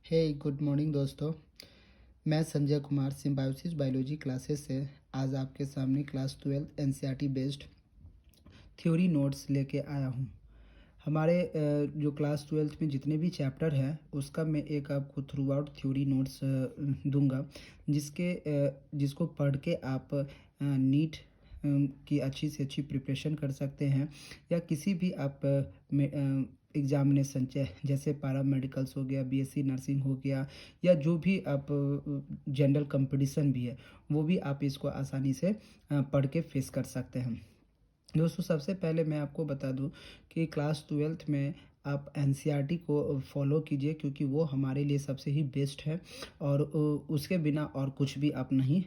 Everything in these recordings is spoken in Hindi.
हे गुड मॉर्निंग दोस्तों। मैं Sanjay Kumar symbiosis biology classes से आज आपके सामने class 12 NCERT based theory notes लेके आया हूँ। हमारे जो क्लास 12th में जितने भी चैप्टर हैं उसका मैं एक आपको थ्रू आउट थ्योरी नोट्स दूंगा, जिसको पढ़ के आप नीट की अच्छी से अच्छी प्रिपरेशन कर सकते हैं, या किसी भी आप एग्जामिनेशन जैसे पैरामेडिकल्स हो गया, बीएससी नर्सिंग हो गया, या जो भी आप जनरल कंपटीशन भी है वो भी आप इसको आसानी से पढ़ के फेस कर सकते हैं। दोस्तों, सबसे पहले मैं आपको बता दूं कि क्लास 12th में आप एनसीईआरटी को फॉलो कीजिए, क्योंकि वो हमारे लिए सबसे ही बेस्ट है। और उसके बिना और कुछ भी आप नहीं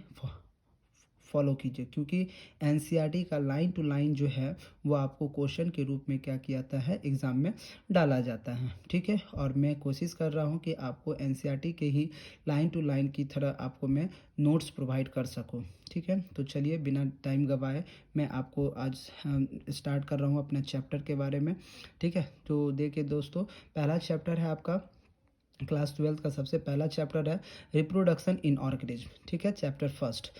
फॉलो कीजिए, क्योंकि एनसीईआरटी का लाइन टू लाइन जो है वो आपको क्वेश्चन के रूप में क्या किया जाता है, एग्ज़ाम में डाला जाता है। ठीक है, और मैं कोशिश कर रहा हूँ कि आपको एनसीईआरटी के ही लाइन टू लाइन की तरह आपको मैं नोट्स प्रोवाइड कर सकूँ। ठीक है, तो चलिए बिना टाइम गवाए मैं आपको आज स्टार्ट कर रहा हूँ अपने चैप्टर के बारे में। ठीक है, तो देखिए दोस्तों, पहला चैप्टर है आपका क्लास 12th का सबसे पहला चैप्टर है रिप्रोडक्शन इन ऑर्गेनिज्म। ठीक है, चैप्टर फर्स्ट।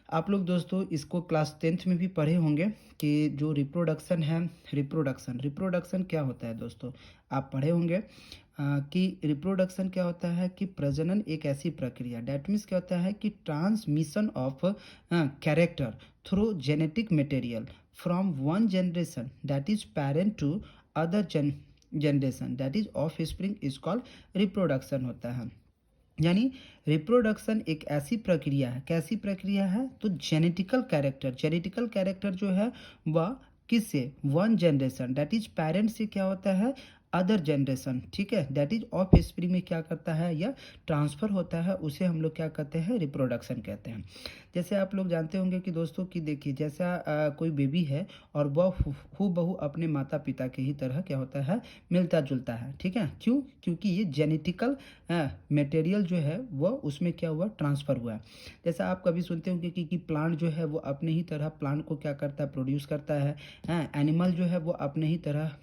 आप लोग दोस्तों इसको क्लास 10th में भी पढ़े होंगे कि जो रिप्रोडक्शन है, रिप्रोडक्शन रिप्रोडक्शन क्या होता है दोस्तों, आप पढ़े होंगे कि रिप्रोडक्शन क्या होता है कि प्रजनन एक ऐसी प्रक्रिया, डैट मीन्स क्या होता है कि transmission of character through genetic material from one generation that is parent to other generation that is offspring is called reproduction होता है। यानी रिप्रोडक्शन एक ऐसी प्रक्रिया है, कैसी प्रक्रिया है, तो जेनेटिकल कैरेक्टर जो है वह किससे, one generation that is parent से क्या होता है, अदर जनरेशन, ठीक है, दैट इज ऑफ स्प्रिंग में क्या करता है, या ट्रांसफर होता है, उसे हम लोग क्या कहते हैं, रिप्रोडक्शन कहते हैं। जैसे आप लोग जानते होंगे कि दोस्तों कि देखिए, जैसा कोई बेबी है और वह हूबहू अपने माता पिता के ही तरह क्या होता है, मिलता जुलता है। ठीक है, क्यों, क्योंकि ये जेनेटिकल मटेरियल जो है वह उसमें क्या हुआ, ट्रांसफ़र हुआ है। जैसा आप कभी सुनते होंगे कि प्लांट जो है वो अपने ही तरह प्लांट को क्या करता है, प्रोड्यूस करता है। एनिमल जो है वो अपने ही तरह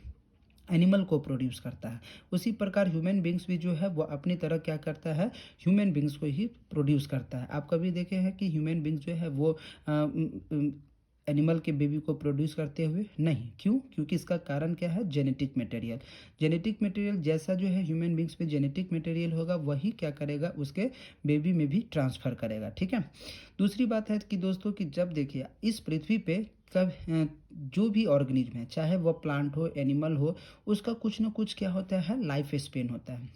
एनिमल को प्रोड्यूस करता है। उसी प्रकार ह्यूमन बींग्स भी जो है वो अपनी तरह क्या करता है, ह्यूमन बींग्स को ही प्रोड्यूस करता है। आप कभी देखे हैं कि ह्यूमन बींग्स जो है वो एनिमल के बेबी को प्रोड्यूस करते हुए, नहीं, क्यों, क्योंकि इसका कारण क्या है, जेनेटिक मटेरियल जैसा जो है ह्यूमन बींग्स में जेनेटिक मटेरियल होगा वही क्या करेगा, उसके बेबी में भी ट्रांसफ़र करेगा। ठीक है, दूसरी बात है कि दोस्तों कि जब देखिए इस पृथ्वी पे कब जो भी ऑर्गेनिज्म है, चाहे वह प्लांट हो, एनिमल हो, उसका कुछ ना कुछ क्या होता है, लाइफ स्पेन होता है।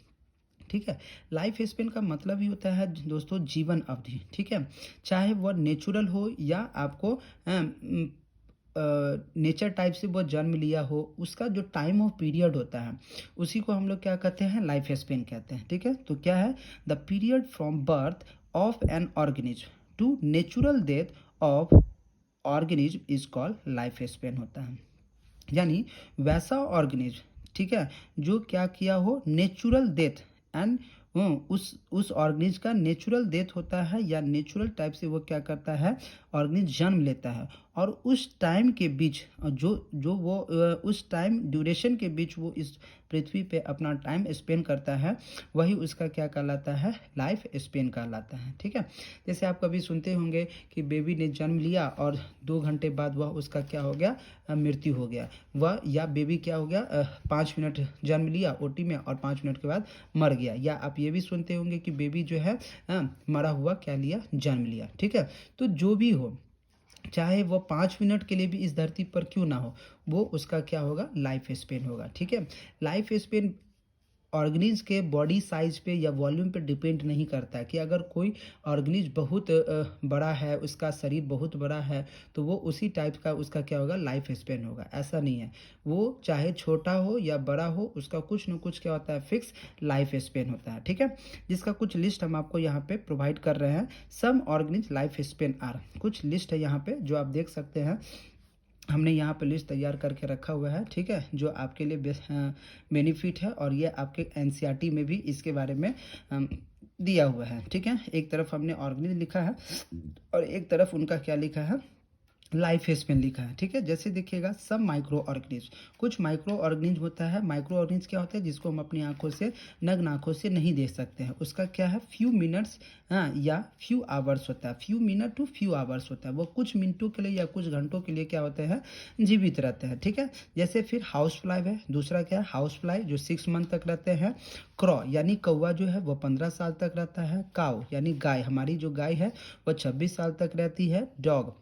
ठीक है, लाइफ स्पेन का मतलब ही होता है दोस्तों जीवन अवधि। ठीक है, चाहे वह नेचुरल हो या आपको नेचर टाइप से वो जन्म लिया हो, उसका जो टाइम ऑफ पीरियड होता है उसी को हम लोग क्या कहते हैं, लाइफ स्पेन कहते हैं। ठीक है, तो क्या है, the period from birth of an organism to natural death of organism is called life span होता है। यानी वैसा ऑर्गेनिज्म, ठीक है, जो क्या किया हो, नेचुरल डेथ एंड उस ऑर्गेनिज्म का नेचुरल डेथ होता है, या नेचुरल टाइप से वो क्या करता है, ऑर्गेनिज्म जन्म लेता है, और उस टाइम के बीच जो जो वो उस टाइम ड्यूरेशन के बीच वो इस पृथ्वी पे अपना टाइम स्पेंड करता है, वही उसका क्या कहलाता है, लाइफ स्पेन कहलाता है। ठीक है, जैसे आप कभी सुनते होंगे कि बेबी ने जन्म लिया और 2 घंटे बाद वह उसका क्या हो गया, मृत्यु हो गया, वह या बेबी क्या हो गया, 5 मिनट जन्म लिया ओटी में और 5 मिनट के बाद मर गया। या आप ये भी सुनते होंगे कि बेबी जो है मरा हुआ क्या लिया, जन्म लिया। ठीक है, तो जो भी हो, चाहे वो 5 मिनट के लिए भी इस धरती पर क्यों ना हो, वो उसका क्या होगा, लाइफ स्पेन होगा। ठीक है, लाइफ स्पेन ऑर्गेनिज के बॉडी साइज पे या वॉल्यूम पे डिपेंड नहीं करता है कि अगर कोई ऑर्गेनिज बहुत बड़ा है, उसका शरीर बहुत बड़ा है, तो वो उसी टाइप का उसका क्या होगा, लाइफ स्पेन होगा, ऐसा नहीं है। वो चाहे छोटा हो या बड़ा हो, उसका कुछ न कुछ क्या होता है, फिक्स लाइफ स्पेन होता है। ठीक है, जिसका कुछ लिस्ट हम आपको यहाँ पे प्रोवाइड कर रहे हैं। सम ऑर्गेनिज लाइफ स्पेन आर, कुछ लिस्ट है यहाँ पे जो आप देख सकते हैं, हमने यहाँ पे लिस्ट तैयार करके रखा हुआ है। ठीक है, जो आपके लिए बेनिफिट है, और ये आपके एनसीईआरटी में भी इसके बारे में दिया हुआ है। ठीक है, एक तरफ हमने ऑर्गेनिज लिखा है और एक तरफ उनका क्या लिखा है, लाइफ स्पेन लिखा है, ठीक है। जैसे देखिएगा सब माइक्रो ऑर्गेनिज्म, कुछ माइक्रो ऑर्गेनिज्म होता है। माइक्रो ऑर्गेनिज्म क्या होता है, जिसको हम अपनी आंखों से, नग्न आंखों से नहीं देख सकते हैं। उसका क्या है, फ्यू मिनट्स, हाँ, या फ्यू आवर्स होता है। Few minute to few hours होता है। वो कुछ मिनटों के लिए या कुछ घंटों के लिए क्या होते हैं, जीवित रहते हैं, ठीक है। जैसे फिर हाउस फ्लाई है, दूसरा क्या है, हाउस फ्लाई जो 6 मंथ तक रहते हैं। क्रॉ यानी कौवा जो है वो 15 साल तक रहता है। काऊ यानी गाय, हमारी जो गाय है वो 26 साल तक रहती है। डॉग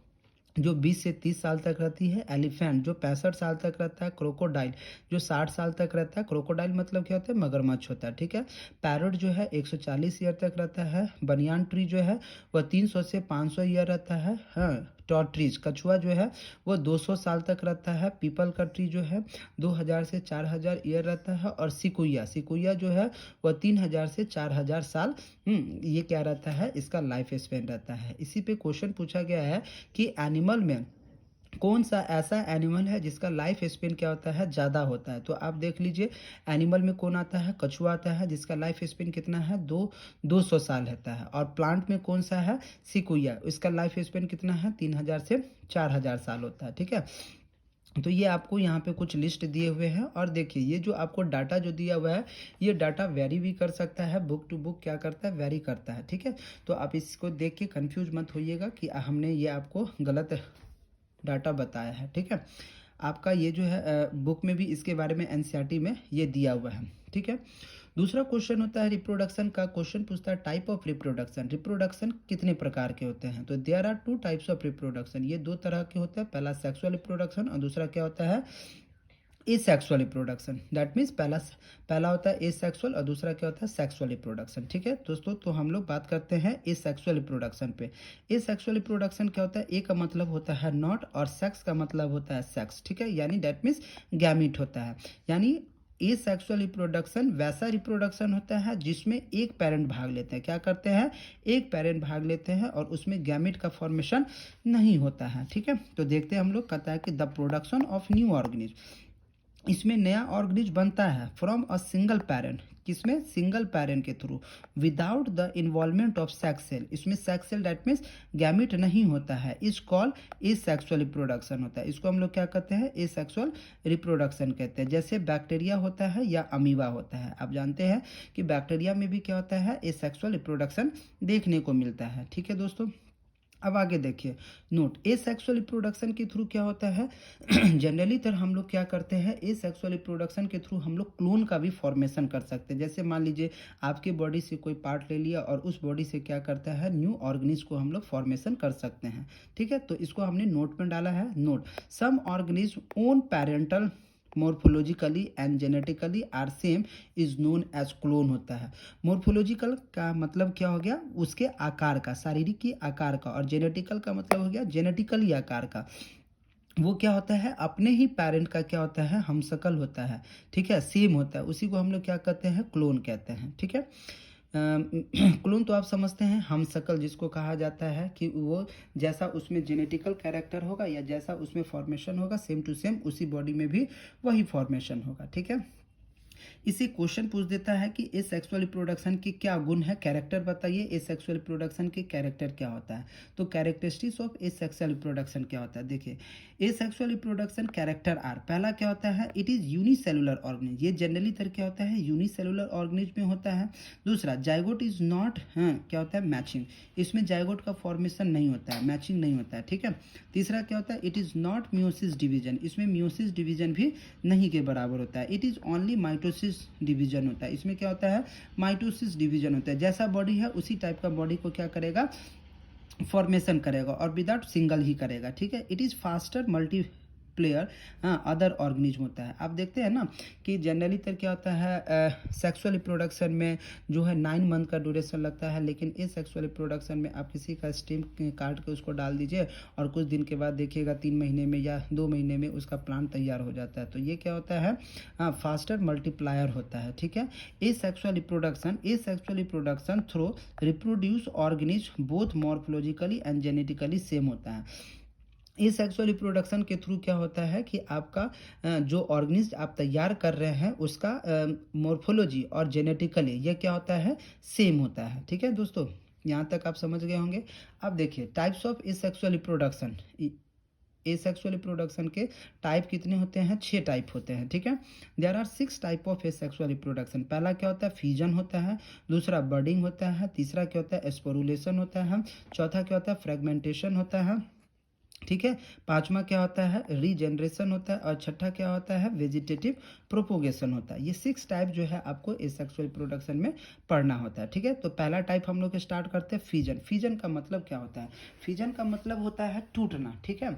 जो 20 से 30 साल तक रहती है। एलिफेंट जो 65 साल तक रहता है। क्रोकोडाइल जो 60 साल तक रहता है। क्रोकोडाइल मतलब क्या होता है, मगरमच्छ होता है, ठीक है। पैरट जो है 140 ईयर तक रहता है। बनियान ट्री जो है वह 300 से 500 ईयर रहता है। हाँ, टॉर्ट्रीज कछुआ जो है वो 200 साल तक रहता है। पीपल का ट्री जो है 2000 से 4000 ईयर रहता है। और सिकुया सिकुया जो है वह 3000 से 4000 साल ये क्या रहता है, इसका लाइफ स्पेन रहता है। इसी पे क्वेश्चन पूछा गया है कि एनिमल में कौन सा ऐसा एनिमल है जिसका लाइफ स्पेन क्या होता है, ज़्यादा होता है। तो आप देख लीजिए, एनिमल में कौन आता है, कछुआ आता है, जिसका लाइफ स्पेन कितना है, 200 साल रहता है। और प्लांट में कौन सा है, सिकुया, इसका लाइफ स्पेन कितना है, 3000 से 4000 साल होता है, ठीक है। तो ये आपको यहाँ पे कुछ लिस्ट दिए हुए हैं। और देखिए ये जो आपको डाटा जो दिया हुआ है, ये डाटा वेरी भी कर सकता है, बुक टू बुक क्या करता है, वेरी करता है, ठीक है। तो आप इसको देख के कंफ्यूज मत होइएगा कि हमने ये आपको गलत डाटा बताया है, ठीक है। आपका ये जो है बुक में भी इसके बारे में एनसीईआरटी में ये दिया हुआ है, ठीक है। दूसरा क्वेश्चन होता है रिप्रोडक्शन का। क्वेश्चन पूछता है टाइप ऑफ रिप्रोडक्शन, रिप्रोडक्शन कितने प्रकार के होते हैं। तो there are 2 types of reproduction, ये 2 तरह के होते हैं। पहला सेक्सुअल रिप्रोडक्शन और दूसरा क्या होता है, एसेक्सुअल रिप्रोडक्शन। दैट मीन्स पहला होता है एसेक्सुअल और दूसरा क्या होता है, सेक्सुअल रिप्रोडक्शन, ठीक है दोस्तों। तो हम लोग बात करते हैं एसेक्सुअल रिप्रोडक्शन पे। एसेक्सुअल रिप्रोडक्शन क्या होता है, ए का मतलब होता है नॉट और सेक्स का मतलब होता है सेक्स, ठीक है। यानी दैट मीन्स गैमीट होता है। यानी एसेक्सुअल रिप्रोडक्शन वैसा रिप्रोडक्शन होता है जिसमें एक पेरेंट भाग लेते हैं, क्या करते हैं, एक पेरेंट भाग लेते हैं और उसमें गैमेट का फॉर्मेशन नहीं होता है, ठीक है। तो देखते हैं हम लोग, कहता है कि the production of new organism, इसमें नया ऑर्गेनिज्म बनता है फ्रॉम अ सिंगल पेरेंट, किसमें, सिंगल पेरेंट के थ्रू, without the involvement of sex cell. इसमें sex cell that means gamete नहीं होता है, इस कॉल एसेक्सुअल रिप्रोडक्शन होता है। इसको हम लोग क्या कहते हैं, एसेक्सुअल रिप्रोडक्शन कहते हैं। जैसे बैक्टीरिया होता है या अमीबा होता है, आप जानते हैं कि बैक्टीरिया में भी क्या होता है, एसेक्सुअल रिप्रोडक्शन देखने को मिलता है, ठीक है दोस्तों। अब आगे देखिए, नोट ए सेक्सुअल रिप्रोडक्शन के थ्रू क्या होता है जनरली तर हम लोग क्या करते हैं, ए सेक्सुअल रिप्रोडक्शन के थ्रू हम लोग क्लोन का भी फॉर्मेशन कर सकते हैं। जैसे मान लीजिए आपके बॉडी से कोई पार्ट ले लिया और उस बॉडी से क्या करता है, न्यू ऑर्गेनिज्म को हम लोग फॉर्मेशन कर सकते हैं, ठीक है। तो इसको हमने नोट में डाला है, note some organism own parental morphologically and genetically are same is known as clone होता है। मोर्फोलॉजिकल का मतलब क्या हो गया, उसके आकार का, शारीरिक आकार का, और जेनेटिकल का मतलब हो गया जेनेटिकली आकार का। वो क्या होता है, अपने ही पेरेंट का क्या होता है, हमशक्ल होता है, ठीक है, सेम होता है। उसी को हम लोग क्या कहते हैं, क्लोन कहते हैं, ठीक है। क्लोन तो आप समझते हैं, हमशक्ल जिसको कहा जाता है कि वो जैसा उसमें जेनेटिकल कैरेक्टर होगा या जैसा उसमें फॉर्मेशन होगा, सेम टू सेम उसी बॉडी में भी वही फॉर्मेशन होगा, ठीक है। इसे क्वेश्चन पूछ देता है कि ए सेक्सुअल रिप्रोडक्शन के क्या गुण है, कैरेक्टर बताइए, ए सेक्सुअल रिप्रोडक्शन के कैरेक्टर क्या होता है। तो characteristics of asexual reproduction क्या होता है, देखिए asexual reproduction character are, पहला क्या होता है, इट इज यूनिसेलुलर ऑर्गेनिज्म, ये जनरली तर क्या होता है, यूनिसेलुलर ऑर्गेनिज्म में होता है। दूसरा जाइगोट इज नॉट, क्या होता है, मैचिंग, इसमें जाइगोट का फॉर्मेशन नहीं होता है, मैचिंग नहीं होता है, ठीक है। तीसरा क्या होता है, it is not meiosis division, इसमें मियोसिस डिवीजन भी नहीं के बराबर होता है। It is only mitosis division होता है, इसमें क्या होता है, माइटोसिस डिवीजन होता है। जैसा बॉडी है उसी टाइप का बॉडी को क्या करेगा, फॉर्मेशन करेगा, और विदाउट सिंगल ही करेगा, ठीक है। It is faster multi player, हाँ, अदर ऑर्गेनिज्म होता है। आप देखते हैं ना कि जनरली तर क्या होता है, सेक्सुअल रिप्रोडक्शन में जो है 9 मंथ का ड्यूरेशन लगता है, लेकिन इस सेक्सुअल रिप्रोडक्शन में आप किसी का स्टेम काट के उसको डाल दीजिए और कुछ दिन के बाद देखिएगा 3 महीने में या 2 महीने में उसका प्लांट तैयार हो जाता है। तो ये क्या होता है, हाँ, फास्टर मल्टीप्लायर होता है, ठीक है। Asexual reproduction through reproduce organism both morphologically and genetically same होता है। इस सेक्सुअल रिप्रोडक्शन के थ्रू क्या होता है कि आपका जो ऑर्गेनिज्म आप तैयार कर रहे हैं उसका मॉर्फोलॉजी और जेनेटिकली ये क्या होता है, सेम होता है, ठीक है दोस्तों। यहाँ तक आप समझ गए होंगे। अब देखिए types of asexual reproduction, asexual reproduction के टाइप कितने होते हैं? 6 टाइप होते हैं, ठीक है। There are 6 type of asexual reproduction. पहला क्या होता है? फ्यूजन होता है। दूसरा बर्डिंग होता है। तीसरा क्या होता है? स्पोरुलेशन होता है। चौथा क्या होता है? फ्रेगमेंटेशन होता है, ठीक है। पांचवा क्या होता है? रीजनरेशन होता है। और छठा क्या होता है? वेजिटेटिव प्रोपोगेशन होता है। ये 6 टाइप जो है आपको एसेक्सुअल रिप्रोडक्शन में पढ़ना होता है, ठीक है। तो पहला टाइप हम लोग स्टार्ट करते हैं फिजन। फिजन का मतलब क्या होता है? फिजन का मतलब होता है टूटना, ठीक है।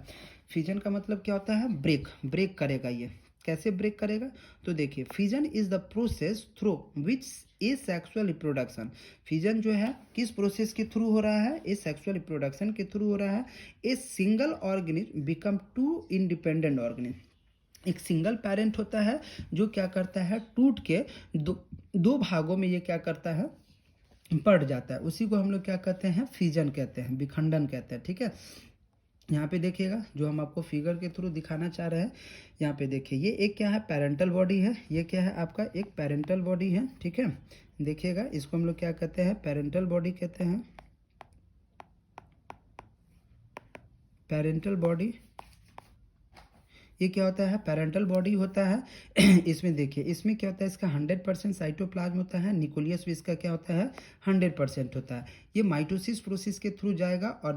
फिजन का मतलब क्या होता है? ब्रेक, ब्रेक करेगा ये। कैसे ब्रेक करेगा? तो देखिए, fission is the process through which asexual reproduction. Fission जो है किस प्रोसेस के थ्रू हो रहा है? ए सेक्सुअल रिप्रोडक्शन के थ्रू हो रहा है। A single organism become two independent organism. एक सिंगल पेरेंट होता है जो क्या करता है? टूट के दो भागों में ये क्या करता है? बढ़ जाता है। उसी को हम लोग क्या कहते हैं? फिजन कहते हैं, विखंडन कहते हैं, ठीक है। यहाँ पे देखिएगा, जो हम आपको फिगर के थ्रू दिखाना चाह रहे हैं, यहाँ पे देखिए, ये एक क्या है? पेरेंटल बॉडी है। ये क्या है आपका? एक पेरेंटल बॉडी है, ठीक है। देखिएगा, इसको हम लोग क्या कहते हैं? पेरेंटल बॉडी कहते हैं, पेरेंटल बॉडी। ये क्या होता है? पेरेंटल बॉडी होता है। इसमें देखिए, इसमें क्या होता है? इसका 100% साइटोप्लाज्म होता है। न्यूक्लियस भी इसका क्या होता है? 100% होता है। ये माइटोसिस प्रोसेस के थ्रू जाएगा और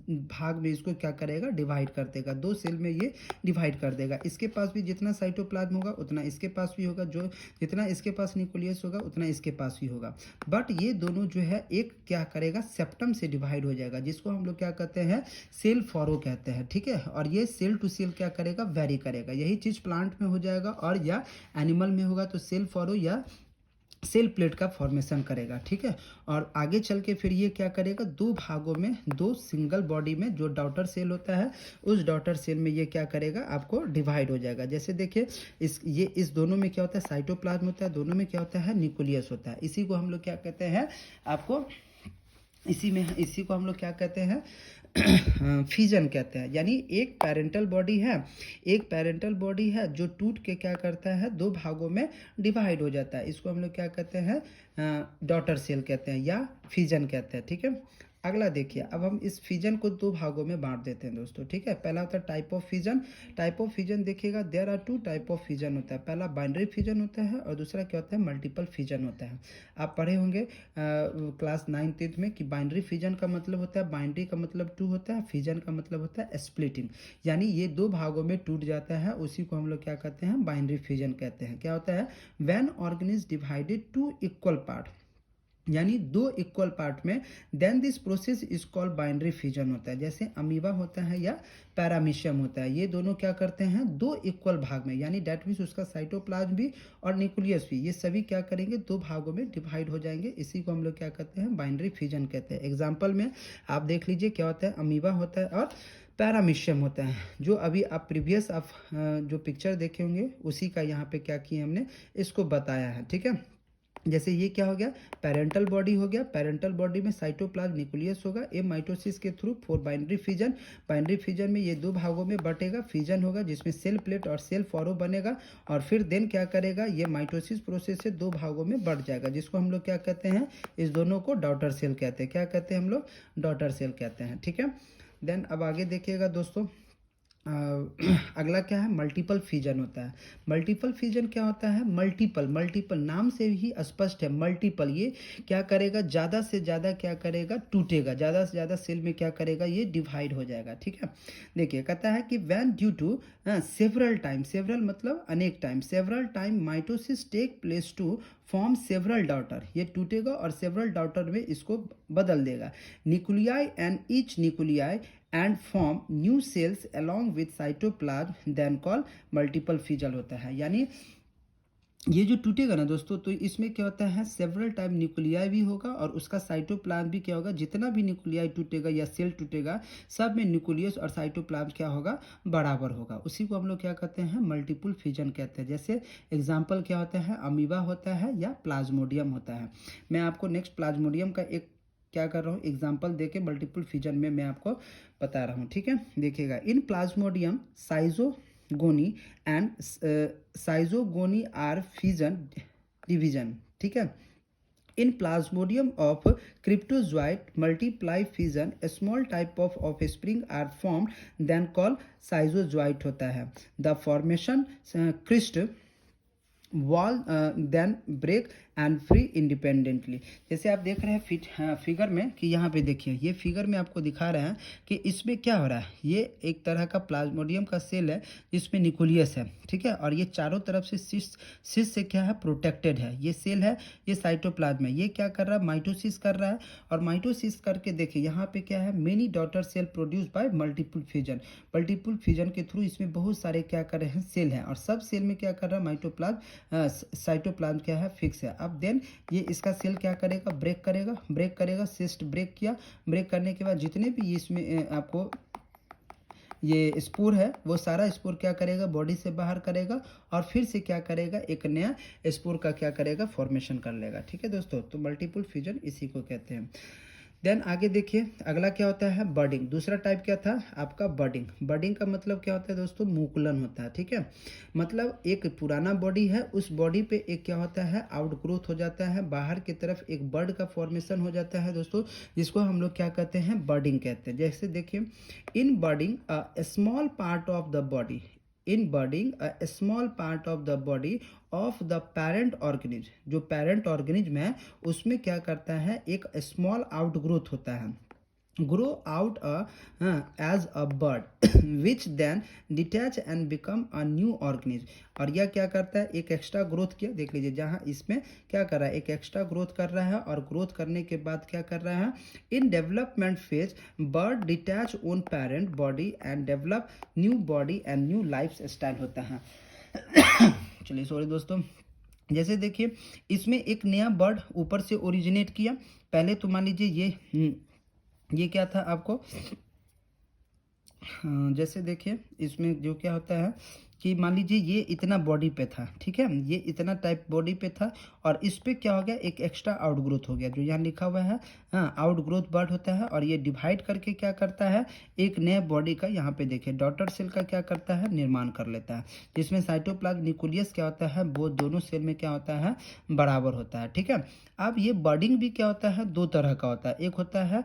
भाग में इसको क्या करेगा? डिवाइड कर देगा। 2 सेल में ये डिवाइड कर देगा। इसके पास भी जितना साइटोप्लाज्म होगा उतना इसके पास भी होगा, जो जितना इसके पास न्यूक्लियस होगा उतना इसके पास भी होगा। बट ये दोनों जो है, एक क्या करेगा? सेप्टम से डिवाइड हो जाएगा, जिसको हम लोग क्या कहते हैं? सेल फॉरो कहते हैं, ठीक है। और ये सेल टू सेल क्या करेगा? वेरी करेगा। यही चीज प्लांट में हो जाएगा, और या एनिमल में होगा तो सेल फॉरो या सेल प्लेट का फॉर्मेशन करेगा, ठीक है। और आगे चल के फिर ये क्या करेगा? 2 भागों में, 2 सिंगल बॉडी में जो डॉटर सेल होता है, उस डॉटर सेल में ये क्या करेगा? आपको डिवाइड हो जाएगा। जैसे देखिए, इस दोनों में क्या होता है? साइटोप्लाज्म होता है। दोनों में क्या होता है? न्यूक्लियस होता है। इसी को हम लोग क्या कहते हैं? आपको इसी को हम लोग क्या कहते हैं? फिजन कहते हैं। यानी एक पेरेंटल बॉडी है, एक पेरेंटल बॉडी है जो टूट के क्या करता है? 2 भागों में डिवाइड हो जाता है। इसको हम लोग क्या कहते हैं? डॉटर सेल कहते हैं या फिजन कहते हैं, ठीक है। अगला देखिए, अब हम इस फिजन को 2 भागों में बांट देते हैं दोस्तों, ठीक है। पहला होता है type of fission. Type of fission देखिएगा, there are 2 type of fission होता है। पहला बाइनरी फिजन होता है और दूसरा क्या होता है? मल्टीपल फिजन होता है। आप पढ़े होंगे क्लास 9th में कि बाइनरी फिजन का मतलब होता है, बाइनरी का मतलब 2 होता है, फिजन का मतलब होता है स्प्लिटिंग। यानी ये 2 भागों में टूट जाता है, उसी को हम लोग क्या कहते हैं? बाइनरी फिजन कहते हैं। क्या होता है? When organism divided to equal part, यानी 2 इक्वल पार्ट में, then this process is called binary fission होता है। जैसे अमीबा होता है या पैरामीशियम होता है, ये दोनों क्या करते हैं? 2 इक्वल भाग में, यानी डेट मीन्स उसका साइटोप्लाज्म भी और न्यूक्लियस भी, ये सभी क्या करेंगे? 2 भागों में डिवाइड हो जाएंगे। इसी को हम लोग क्या कहते हैं? बाइनरी फिजन कहते हैं। एग्जाम्पल में आप देख लीजिए, क्या होता है? अमीबा होता है और पैरामीशियम होता है। जो अभी आप प्रीवियस आप जो पिक्चर देखे होंगे, उसी का यहाँ पे क्या किया हमने? इसको बताया है, ठीक है। जैसे ये क्या हो गया? पेरेंटल बॉडी हो गया। पेरेंटल बॉडी में साइटोप्लाज्म न्यूक्लियस होगा। ए माइटोसिस के through for binary fission. Binary fission में ये 2 भागों में बटेगा। फिजन होगा जिसमें सेल प्लेट और सेल फॉरो बनेगा, और फिर देन क्या करेगा? ये माइटोसिस प्रोसेस से 2 भागों में बढ़ जाएगा, जिसको हम लोग क्या कहते हैं? इस दोनों को डॉटर सेल कहते हैं। क्या कहते हैं हम लोग? डॉटर सेल कहते हैं, ठीक है। देन अब आगे देखिएगा दोस्तों, अगला क्या है? मल्टीपल फिजन होता है। मल्टीपल फिजन क्या होता है? मल्टीपल, मल्टीपल नाम से ही स्पष्ट है। मल्टीपल ये क्या करेगा? ज़्यादा से ज़्यादा क्या करेगा? टूटेगा। ज़्यादा से ज़्यादा सेल में क्या करेगा? ये डिवाइड हो जाएगा, ठीक है। देखिए, कहता है कि when due to several time, several मतलब अनेक time, several time mitosis take place to form several daughter, ये टूटेगा और सेवरल डॉटर में इसको बदल देगा। Nuclei and each nuclei and form new cells along with cytoplasm, then call multiple fission होता है। यानी ये जो टूटेगा ना दोस्तों, तो इसमें क्या होता है? सेवरल टाइम न्यूक्लियाई भी होगा और उसका साइटोप्लाज्म भी क्या होगा? जितना भी न्यूक्लियाई टूटेगा या सेल टूटेगा, सब में न्यूक्लियस और साइटोप्लाज्म क्या होगा? बराबर होगा। उसी को हम लोग क्या कहते हैं? मल्टीपल फिजन कहते हैं। जैसे एग्जाम्पल क्या होता है? अमीबा होता है या प्लाज्मोडियम होता है। मैं आपको नेक्स्ट प्लाज्मोडियम का एक क्या कर रहा हूँ? एग्जाम्पल देके मल्टीपल फिजन में मैं आपको बता रहा हूँ, ठीक है। देखिएगा, in plasmodium schizogony and schizogony are fission division, ठीक है। In Plasmodium of cryptozoite multiply fission, a small type of offspring are formed, then called schizozoite होता है. The formation crystal wall then break and free independently. जैसे आप देख रहे हैं फिगर में कि यहाँ पे देखिए, ये फिगर में आपको दिखा रहे हैं कि इसमें क्या हो रहा है. ये एक तरह का प्लाज्मोडियम का सेल है जिसमें न्यूक्लियस है, ठीक है, और ये चारों तरफ से सिस से क्या है, प्रोटेक्टेड है. ये सेल है, ये साइटोप्लाज्म है. ये क्या कर रहा है, माइटोसिस कर रहा है. और माइटोसिस करके देखिए यहाँ पे क्या है, many daughter cell produce by multiple fusion. Multiple fusion के थ्रू इसमें बहुत सारे क्या कर रहे हैं, सेल हैं. और सब सेल में क्या कर रहा है, माइटोप्लाज्म साइटोप्लाज्म क्या है, फिक्स है. अब देन ये इसका सेल क्या करेगा, ब्रेक करेगा. सिस्ट ब्रेक किया. ब्रेक करने के बाद जितने भी इसमें आपको ये स्पोर है, वो सारा स्पोर क्या करेगा, बॉडी से बाहर करेगा और फिर से क्या करेगा, एक नया स्पोर का क्या करेगा, फॉर्मेशन कर लेगा. ठीक है दोस्तों, तो मल्टीपल फ्यूजन इसी को कहते हैं. देन आगे देखिए, अगला क्या होता है, बर्डिंग. दूसरा टाइप क्या था आपका, बर्डिंग. बर्डिंग का मतलब क्या होता है दोस्तों, मुकुलन होता है. ठीक है, मतलब एक पुराना बॉडी है, उस बॉडी पे एक क्या होता है, आउट ग्रोथ हो जाता है, बाहर की तरफ एक बर्ड का फॉर्मेशन हो जाता है दोस्तों, जिसको हम लोग क्या कहते हैं, बर्डिंग कहते हैं. जैसे देखिए, in budding a small part of the body, in budding a small part of the body of the parent organism. जो पेरेंट ऑर्गेनिज्म है उसमें क्या करता है, एक स्मॉल आउट ग्रोथ होता है, grow out as a bird which then detach and become a new organism. और यह क्या करता है, एक एक्स्ट्रा ग्रोथ किया. देख लीजिए, जहाँ इसमें क्या कर रहा है, एक एक्स्ट्रा ग्रोथ कर रहा है. और ग्रोथ करने के बाद क्या कर रहा है, in development phase bird detach own parent body and develop new body and new life style होता है. चलिए सॉरी दोस्तों. जैसे देखिए, इसमें एक नया बर्ड ऊपर से ओरिजिनेट किया. पहले तो मान लीजिए ये क्या था आपको, जैसे देखिए इसमें जो क्या होता है कि मान लीजिए ये इतना बॉडी पे था, ठीक है, ये इतना टाइप बॉडी पे था. और इस पे क्या हो गया, एक एक्स्ट्रा आउट ग्रोथ हो गया, जो यहाँ लिखा हुआ है आउट ग्रोथ बर्ड होता है. और ये डिवाइड करके क्या करता है, एक नए बॉडी का यहाँ पे देखिए डॉटर सेल का क्या करता है, निर्माण कर लेता है. जिसमें साइटोप्लाज्म न्यूक्लियस क्या होता है, वो दोनों सेल में क्या होता है, बराबर होता है. ठीक है, अब ये बर्डिंग भी क्या होता है, दो तरह का होता है. एक होता है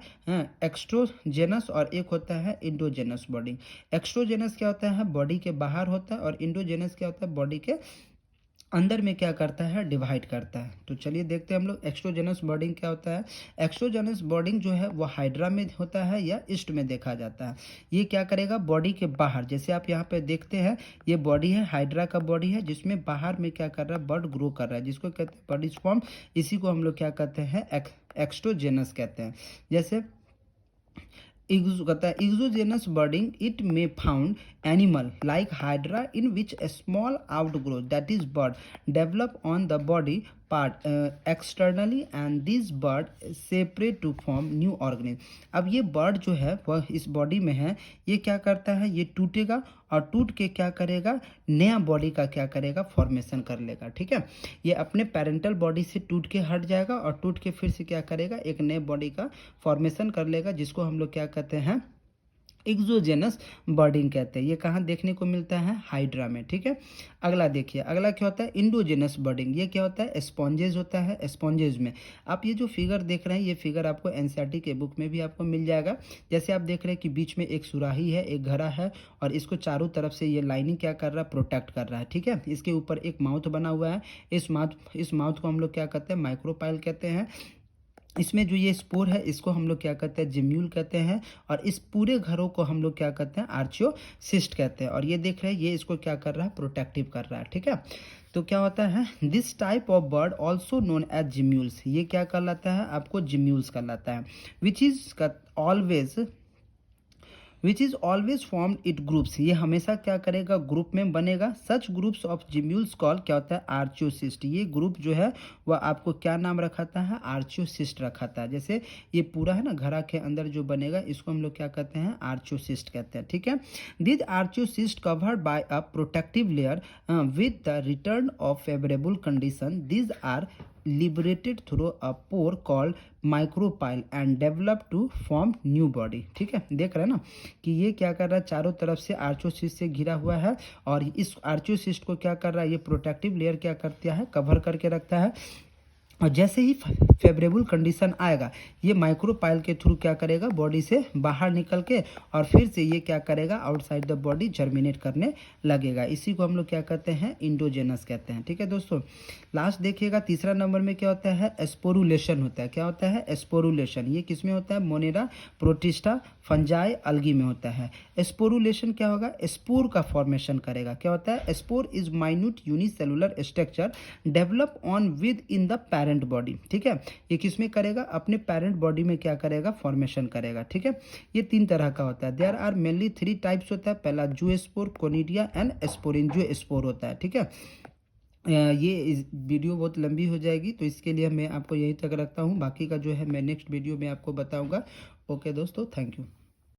एक्स्ट्रोजेनस और एक होता है इंडोजेनस बर्डिंग. एक्स्ट्रोजेनस क्या होता है, बॉडी के बाहर होता है. और इंडोजेनस क्या होता है, बॉडी के अंदर में क्या करता है, डिवाइड करता है. तो चलिए देखते हैं हम लोग एक्स्ट्रोजेनस बर्डिंग क्या होता है. एक्स्ट्रोजेनस बर्डिंग जो है वो हाइड्रा में होता है या ईस्ट में देखा जाता है. ये क्या करेगा, बॉडी के बाहर, जैसे आप यहाँ पे देखते हैं ये बॉडी है, हाइड्रा का बॉडी है, जिसमें बाहर में क्या कर रहा है, बर्ड ग्रो कर रहा है, जिसको कहते हैं बर्ड स्पर्म. इसी को हम लोग क्या कहते हैं, एक्स्ट्रोजेनस कहते हैं. जैसे exogenous birding, it may found animal like hydra in which a small outgrowth, that is bird, develop on the body part externally and this bird separate to form new organism. अब ये बर्ड जो है वह इस बॉडी में है, ये क्या करता है, ये टूटेगा और टूट के क्या करेगा, नया बॉडी का क्या करेगा, फॉर्मेशन कर लेगा. ठीक है, ये अपने पेरेंटल बॉडी से टूट के हट जाएगा और टूट के फिर से क्या करेगा, एक नए बॉडी का फॉर्मेशन कर लेगा, जिसको हम लोग क्या कहते हैं, एक्सोजेनस बर्डिंग कहते हैं. ये कहाँ देखने को मिलता है, हाइड्रा में. ठीक है, अगला देखिए, अगला क्या होता है, इंडोजेनस बर्डिंग. ये क्या होता है, स्पॉन्जेज होता है. स्पॉन्जेज में आप ये जो फिगर देख रहे हैं, ये फिगर आपको एनसीईआरटी के बुक में भी आपको मिल जाएगा. जैसे आप देख रहे हैं कि बीच में एक सुराही है, एक घड़ा है, और इसको चारों तरफ से ये लाइनिंग क्या कर रहा है, प्रोटेक्ट कर रहा है. ठीक है, इसके ऊपर एक माउथ बना हुआ है. इस माउथ को हम लोग क्या कहते हैं, माइक्रोपाइल कहते हैं. इसमें जो ये स्पोर है इसको हम लोग क्या कहते हैं, जिम्यूल कहते हैं. और इस पूरे घरों को हम लोग क्या कहते हैं, आर्चियोसिस्ट कहते हैं. और ये देख रहे हैं, ये इसको क्या कर रहा है, प्रोटेक्टिव कर रहा है. ठीक है, तो क्या होता है, this type of bird also known as gemmules. ये क्या कहलाता है, आपको जिम्यूल्स कहलाता है. Which is always formed it groups. ये हमेशा क्या करेगा, ग्रुप में बनेगा. Such groups of gemmules call क्या होता है, आर्चियोसिस्ट. ये ग्रुप जो है वह आपको क्या नाम रखाता है, आर्चियोसिस्ट रखाता है. जैसे ये पूरा है ना, घड़ा के अंदर जो बनेगा इसको हम लोग क्या कहते हैं, आर्चियोसिस्ट कहते हैं. ठीक है, this archaeocyte covered by a protective layer with the return of favourable condition. These are liberated through a pore called micropyle and develop to form new body. ठीक है, देख रहे हैं ना कि ये क्या कर रहा है, चारों तरफ से आर्चियोसिस्ट से घिरा हुआ है. और इस आर्चियोसिस्ट को क्या कर रहा है, ये प्रोटेक्टिव लेयर क्या करता है, कवर करके रखता है. और जैसे ही फेवरेबल कंडीशन आएगा, ये माइक्रोपाइल के थ्रू क्या करेगा, बॉडी से बाहर निकल के और फिर से ये क्या करेगा, आउटसाइड द बॉडी जर्मिनेट करने लगेगा। इसी को हम लोग क्या कहते हैं, इंडोजेनस कहते हैं। ठीक है दोस्तों, लास्ट देखिएगा तीसरा नंबर में क्या होता है, एस्पोरुलेशन होता है। क्या होता है, एस्पोरुलेशन। ये किस में होता है, मोनेरा, प्रोटिस्टा, फंजाई, अलगी में होता है। एस्पोरुलेशन क्या होगा, स्पोर का फॉर्मेशन करेगा। क्या होता है, spore is minute unicellular structure develop on with in the parent body. ठीक है, ये किस में करेगा, अपने पेरेंट बॉडी में क्या करेगा, फॉर्मेशन करेगा। ठीक है, ये 3 तरह का होता है। देयर आर मेनली 3 टाइप्स होता है। पहला जूस्पोर, कोनिडिया एंड स्पोरिन जो स्पोर होता है। ठीक है, ये इस वीडियो बहुत लंबी हो जाएगी, तो इसके लिए मैं आपको यहीं तक रखता हूँ। बाकी का जो है मैं नेक्स्ट वीडियो में आपको बताऊँगा। ओके दोस्तों, थैंक यू।